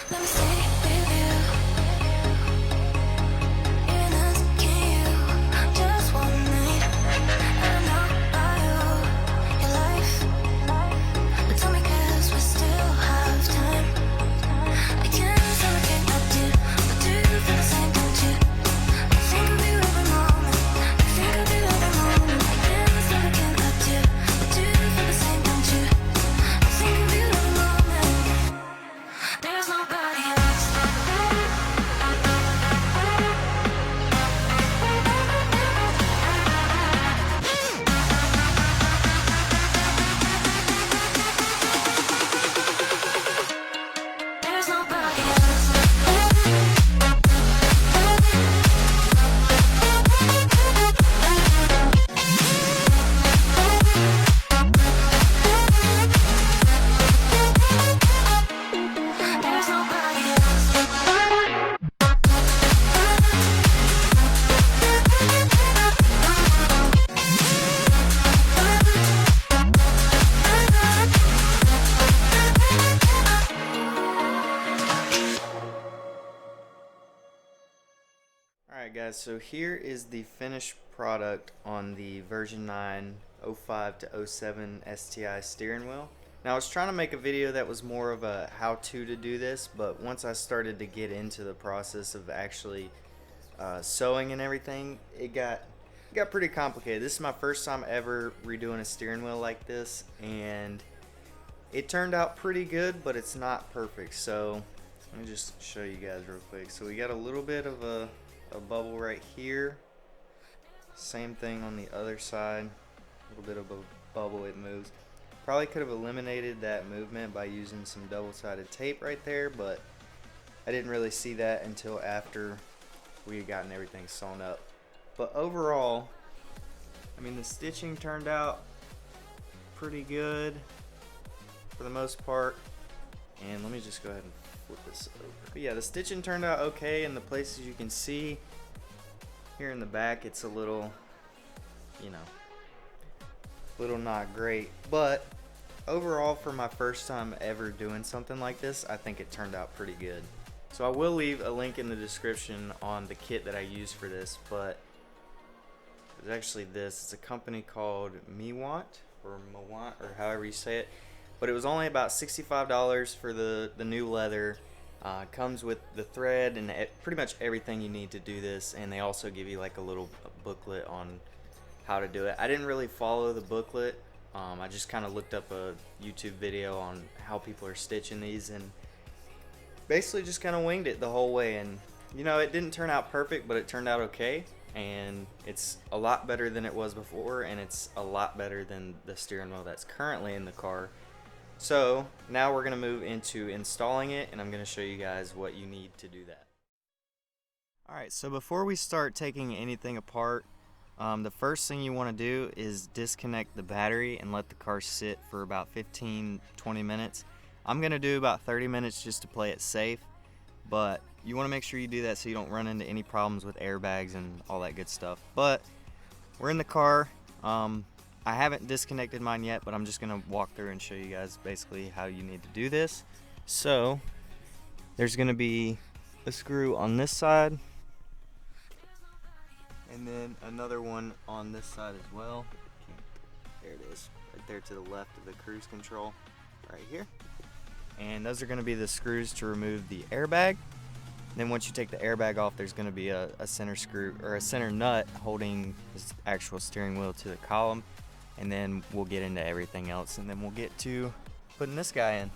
Let me stay with you. Even asking you just one night. I know I owe your life, but tell me 'cause we still have time. We can say we cannot do, but do you feel the same, don't you? I think of you every moment. I think of you every moment. We can say we cannot do, but do you feel the same, don't you? I think of you every moment. There's nobody else. There's nobody else. There's nobody else. Alright guys, so here is the finished product on the version 9 05 to 07 STI steering wheel. Now I was trying to make a video that was more of a how-to to do this, but once I started to get into the process of actually sewing and everything, it got pretty complicated. This is my first time ever redoing a steering wheel like this, and it turned out pretty good, but it's not perfect. So let me just show you guys real quick. So we got a little bit of a bubble right here. Same thing on the other side. A little bit of a bubble, it moves. Probably could have eliminated that movement by using some double-sided tape right there, but I didn't really see that until after we had gotten everything sewn up. But overall, I mean, the stitching turned out pretty good for the most part. And let me just go ahead and flip this over. But yeah, the stitching turned out okay in the places you can see. Here in the back, it's a little, you know, little not great. But overall, for my first time ever doing something like this, I think it turned out pretty good. So I will leave a link in the description on the kit that I used for this, but it's actually this. It's a company called Mewant or however you say it. But it was only about $65 for the new leather. Comes with the thread and pretty much everything you need to do this, and they also give you like a little booklet on how to do it. I didn't really follow the booklet. I just kind of looked up a YouTube video on how people are stitching these and basically just kind of winged it the whole way. And you know, it didn't turn out perfect, but it turned out okay, and it's a lot better than it was before, and it's a lot better than the steering wheel that's currently in the car. So now we're going to move into installing it, and I'm going to show you guys what you need to do that. Alright, so before we start taking anything apart, the first thing you want to do is disconnect the battery and let the car sit for about 15-20 minutes. I'm going to do about 30 minutes just to play it safe, but you want to make sure you do that so you don't run into any problems with airbags and all that good stuff. But we're in the car. I haven't disconnected mine yet, but I'm just going to walk through and show you guys basically how you need to do this. So there's going to be a screw on this side, and then another one on this side as well. There it is, right there to the left of the cruise control, right here. And those are going to be the screws to remove the airbag. Then once you take the airbag off, there's going to be a center screw or a center nut holding this actual steering wheel to the column. And then we'll get into everything else, and then we'll get to putting this guy in.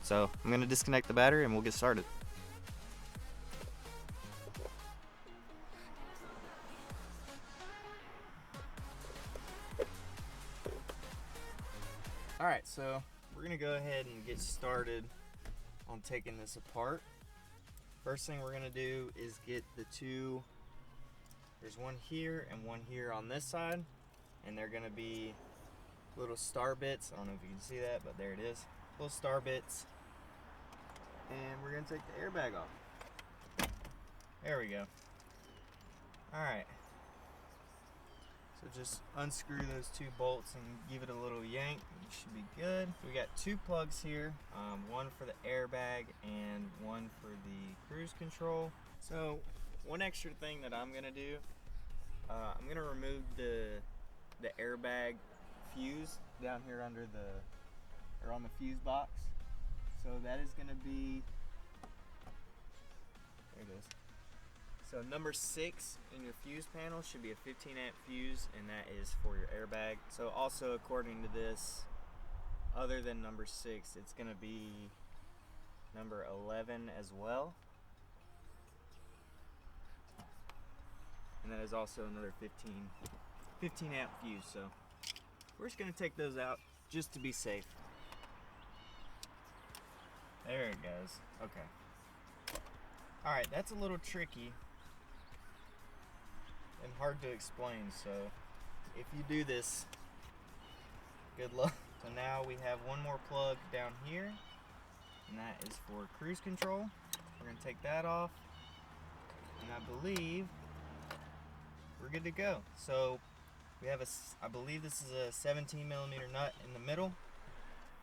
So I'm going to disconnect the battery and we'll get started. Alright, so we're going to go ahead and get started on taking this apart. First thing we're going to do is get the two, there's one here and one here on this side, and they're going to be little star bits. I don't know if you can see that, but there it is. Little star bits. And we're going to take the airbag off. There we go. Alright. So So just unscrew those 2 bolts and give it a little yank. You should be good. We got 2 plugs here, one for the airbag and one for the cruise control. So one extra thing that I'm gonna do, I'm gonna remove the airbag fuse down here under on the fuse box. So that is gonna be, there it is. So number 6 in your fuse panel should be a 15 amp fuse, and that is for your airbag. So also, according to this, other than number 6, it's gonna be number 11 as well. And that is also another 15 amp fuse. So we're just gonna take those out just to be safe. There it goes. Okay. Alright, that's a little tricky and hard to explain, so if you do this, good luck. So now we have one more plug down here, and that is for cruise control. We're going to take that off, and I believe we're good to go. So we have I believe this is a 17 millimeter nut in the middle,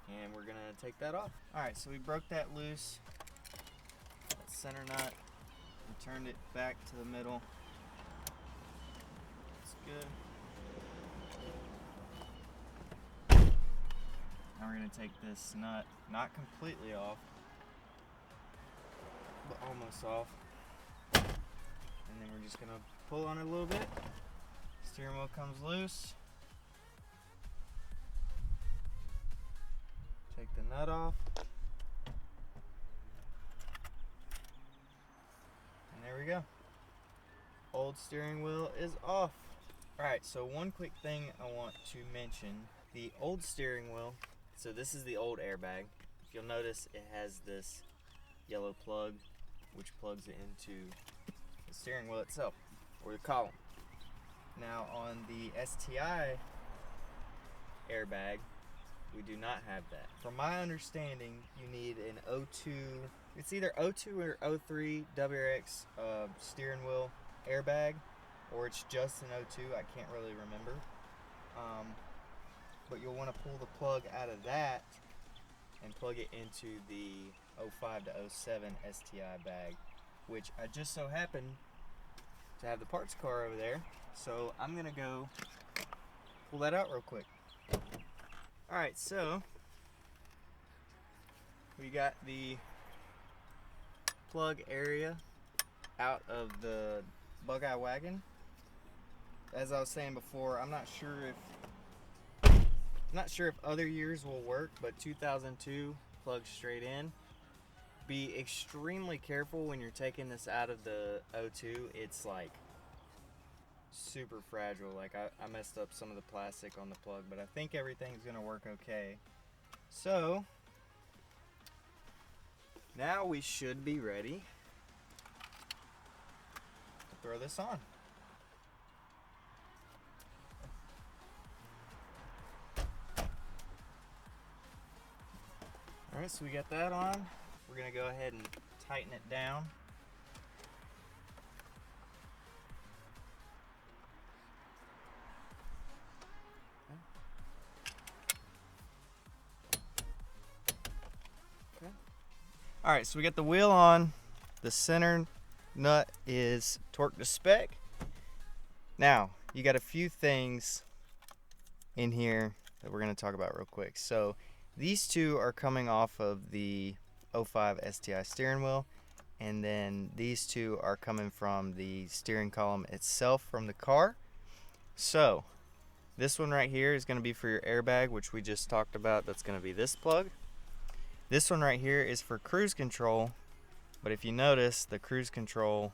and we're going to take that off. Alright, so we broke that loose, that center nut, and turned it back to the middle. Good. Now we're going to take this nut, not completely off, but almost off. And then we're just going to pull on it a little bit. Steering wheel comes loose. Take the nut off. And there we go. Old steering wheel is off. Alright, so one quick thing I want to mention. The old steering wheel, so this is the old airbag. If you'll notice, it has this yellow plug which plugs it into the steering wheel itself, or the column. Now on the STI airbag, we do not have that. From my understanding, you need an 02, it's either 02 or 03 WRX steering wheel airbag, or it's just an 02, I can't really remember. But you'll want to pull the plug out of that and plug it into the 05 to 07 STI bag, which I just so happen to have the parts car over there. So I'm gonna go pull that out real quick. Alright, so we got the plug area out of the bug-eye wagon. As I was saying before, I'm not sure if other years will work, but 2002 plugs straight in. Be extremely careful when you're taking this out of the 02. It's like super fragile. Like I messed up some of the plastic on the plug, but I think everything's gonna work okay. So now we should be ready to throw this on. Alright, so we got that on. We're going to go ahead and tighten it down. Okay. Alright, so we got the wheel on. The center nut is torqued to spec. Now, you got a few things in here that we're going to talk about real quick. So these two are coming off of the 05 STI steering wheel, and then these two are coming from the steering column itself from the car. So this one right here is going to be for your airbag, which we just talked about. That's going to be this plug. This one right here is for cruise control, but if you notice, the cruise control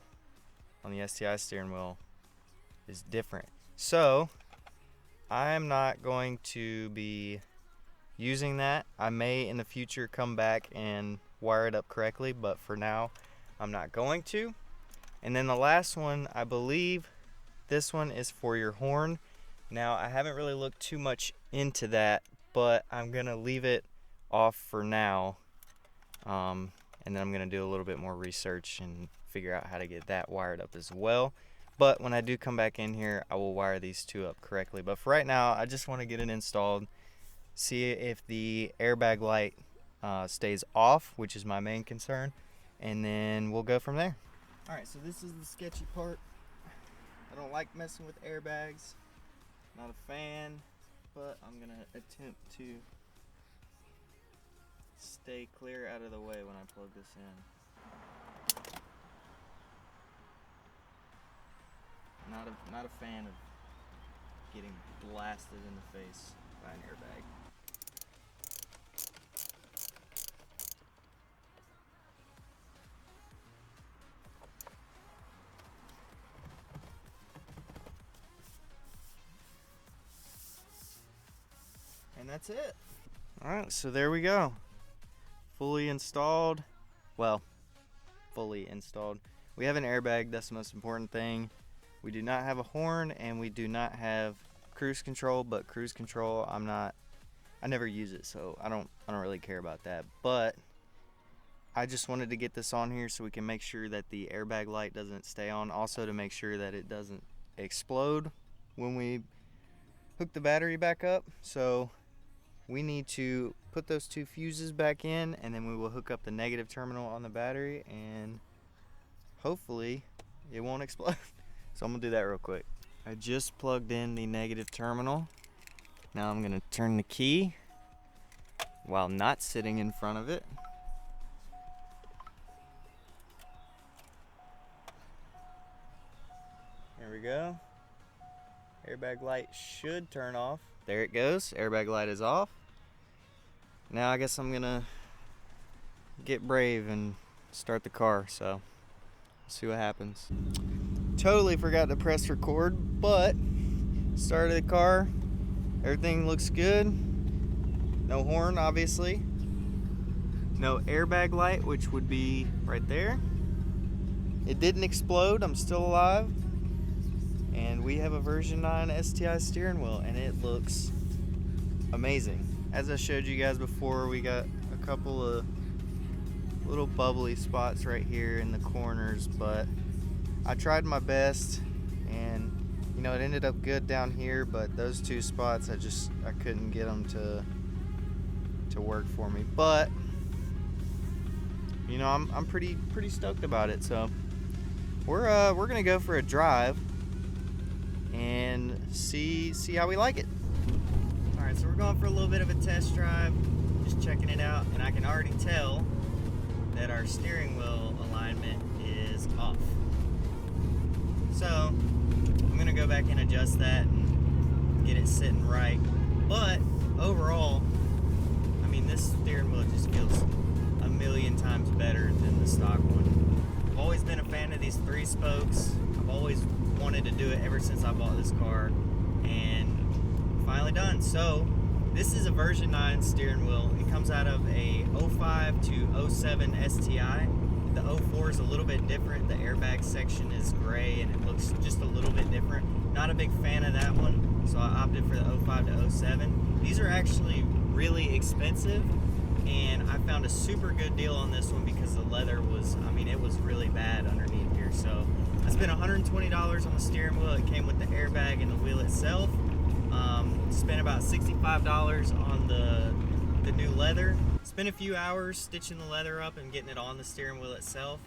on the STI steering wheel is different. So I'm not going to be using that. I may in the future come back and wire it up correctly, but for now I'm not going to. And then the last one, I believe this one is for your horn. Now I haven't really looked too much into that, but I'm gonna leave it off for now, and then I'm gonna do a little bit more research and figure out how to get that wired up as well. But when I do come back in here, I will wire these two up correctly. But for right now, I just want to get it installed, see if the airbag light stays off, which is my main concern, and then we'll go from there. All right, so this is the sketchy part. I don't like messing with airbags, not a fan, but I'm gonna attempt to stay clear out of the way when I plug this in. Not a fan of getting blasted in the face by an airbag. And that's it. Alright, so there we go. Fully installed. Well, fully installed. We have an airbag, that's the most important thing. We do not have a horn, and we do not have cruise control, but cruise control I never use it, so I don't really care about that. But I just wanted to get this on here so we can make sure that the airbag light doesn't stay on, also to make sure that it doesn't explode when we hook the battery back up. So we need to put those two fuses back in, and then we will hook up the negative terminal on the battery, and hopefully it won't explode. So I'm gonna do that real quick. I just plugged in the negative terminal. Now I'm gonna turn the key while not sitting in front of it. There we go. Airbag light should turn off. There it goes. Airbag light is off. Now I guess I'm gonna get brave and start the car, so see what happens. Totally forgot to press record, but started the car. Everything looks good. No horn, obviously. No airbag light, which would be right there. It didn't explode. I'm still alive. And we have a version 9 STI steering wheel, and it looks amazing. As I showed you guys before, we got a couple of little bubbly spots right here in the corners, but I tried my best, and you know, it ended up good down here, but those two spots I couldn't get them to work for me. But you know, I'm pretty stoked about it. So we're gonna go for a drive and see how we like it. All right, so we're going for a little bit of a test drive, just checking it out, and I can already tell that our steering wheel alignment is off. So I'm gonna go back and adjust that and get it sitting right. But overall, I mean, this steering wheel just feels a million times better than the stock one. I've always been a fan of these 3 spokes. I've always wanted to do it ever since I bought this car, and finally done. So this is a version 9 steering wheel. It comes out of a 05 to 07 STI. The 04 is a little bit different. The airbag section is gray and it looks just a little bit different. Not a big fan of that one, so I opted for the 05 to 07. These are actually really expensive, and I found a super good deal on this one because the leather was, I mean, it was really bad underneath here. So I spent $120 on the steering wheel. It came with the airbag and the wheel itself. Spent about $65 on the new leather. Spent a few hours stitching the leather up and getting it on the steering wheel itself,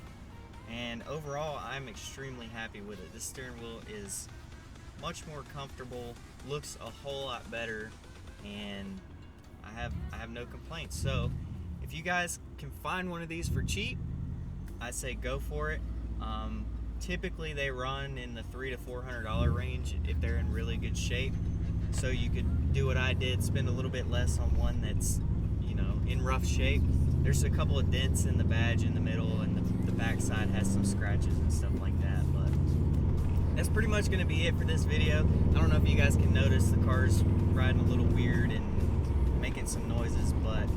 and overall I'm extremely happy with it. This steering wheel is much more comfortable, looks a whole lot better, and I have no complaints. So if you guys can find one of these for cheap, I say go for it. Typically they run in the $300 to $400 range if they're in really good shape. So you could do what I did, spend a little bit less on one that's, you know, in rough shape. There's a couple of dents in the badge in the middle, and the back side has some scratches and stuff like that. But that's pretty much going to be it for this video. I don't know if you guys can notice the car's riding a little weird and making some noises, but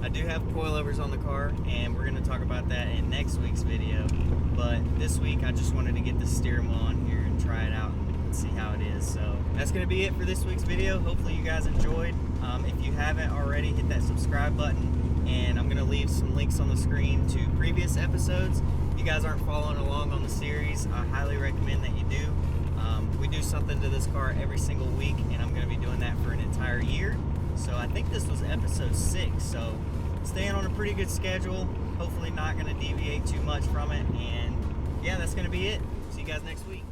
I do have coilovers on the car, and we're going to talk about that in next week's video. But this week I just wanted to get the steering wheel on here and try it out and see how it is. So that's going to be it for this week's video. Hopefully you guys enjoyed. If you haven't already, hit that subscribe button, and I'm going to leave some links on the screen to previous episodes. If you guys aren't following along on the series, I highly recommend that you do. We do something to this car every single week, and I'm going to be doing that for an entire year. So I think this was episode 6, so staying on a pretty good schedule, hopefully not going to deviate too much from it, and yeah, that's going to be it. See you guys next week.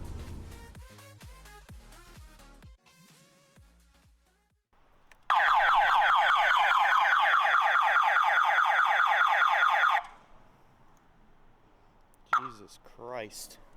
Jesus Christ.